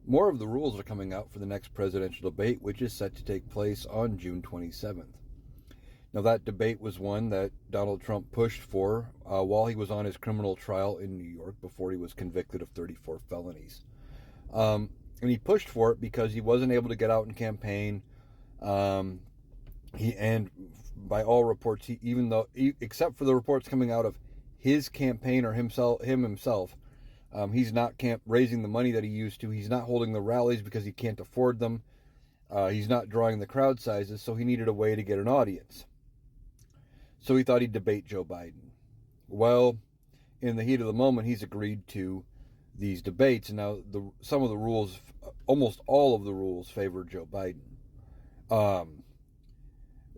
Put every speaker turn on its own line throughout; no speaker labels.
More of the rules are coming out for the next presidential debate, which is set to take place on June 27th. Now, that debate was one that Donald Trump pushed for while he was on his criminal trial in New York before he was convicted of 34 felonies. And he pushed for it because he wasn't able to get out and campaign. And by all reports, except for the reports coming out of his campaign or himself, he's not raising the money that he used to. He's not holding the rallies because he can't afford them. He's not drawing the crowd sizes, so he needed a way to get an audience. So he thought he'd debate Joe Biden. Well, in the heat of the moment, he's agreed to these debates. And now some of the rules, almost all of the rules, favor Joe Biden.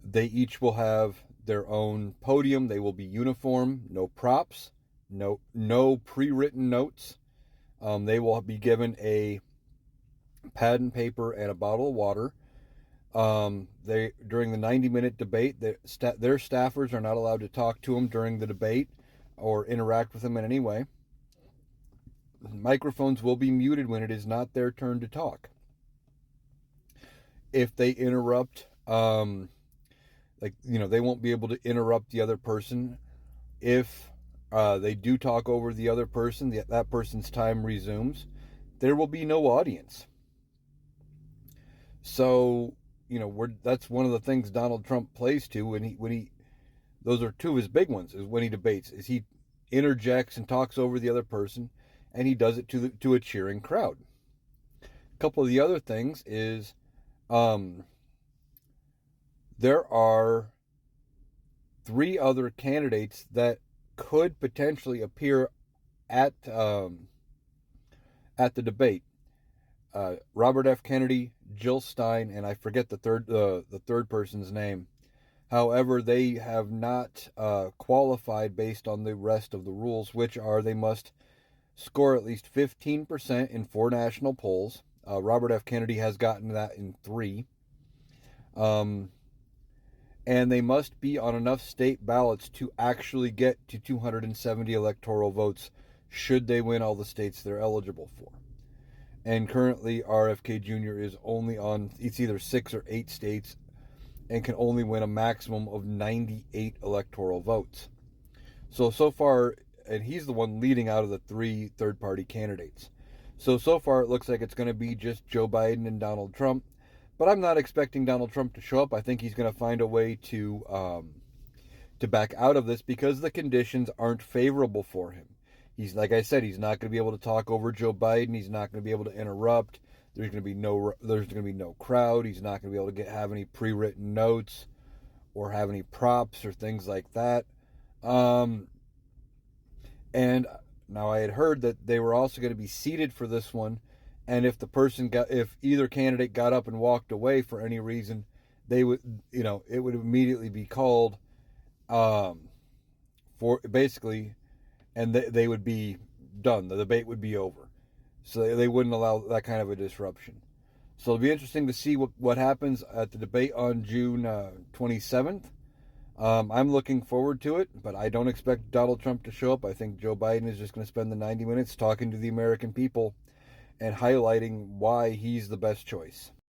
They each will have their own podium. They will be uniform, no props, no pre-written notes. They will be given a pad and paper and a bottle of water. During the 90-minute debate, their staffers are not allowed to talk to them during the debate or interact with them in any way. Microphones will be muted when it is not their turn to talk. If they interrupt, they won't be able to interrupt the other person. If they do talk over the other person, that person's time resumes. There will be no audience. So, that's one of the things Donald Trump plays to when he those are two of his big ones, is when he debates, is he interjects and talks over the other person, and he does it to a cheering crowd. A couple of the other things is there are 3 other candidates that could potentially appear at the debate. Robert F. Kennedy, Jill Stein, and I forget the third person's name. However, they have not qualified based on the rest of the rules, which are they must score at least 15% in 4 national polls. Robert F. Kennedy has gotten that in 3. And they must be on enough state ballots to actually get to 270 electoral votes should they win all the states they're eligible for. And currently, RFK Jr. is only on, it's either 6 or 8 states and can only win a maximum of 98 electoral votes. So far, and he's the one leading out of the 3 third-party candidates. So far, it looks like it's going to be just Joe Biden and Donald Trump. But I'm not expecting Donald Trump to show up. I think he's going to find a way to back out of this because the conditions aren't favorable for him. He's, like I said, he's not going to be able to talk over Joe Biden. He's not going to be able to interrupt. There's going to be no crowd. He's not going to be able to have any pre-written notes or have any props or things like that. And now I had heard that they were also going to be seated for this one. And if either candidate got up and walked away for any reason, they would, it would immediately be called for basically, and they would be done. The debate would be over. So they wouldn't allow that kind of a disruption. So it'll be interesting to see what happens at the debate on June 27th. I'm looking forward to it, but I don't expect Donald Trump to show up. I think Joe Biden is just going to spend the 90 minutes talking to the American people and highlighting why he's the best choice.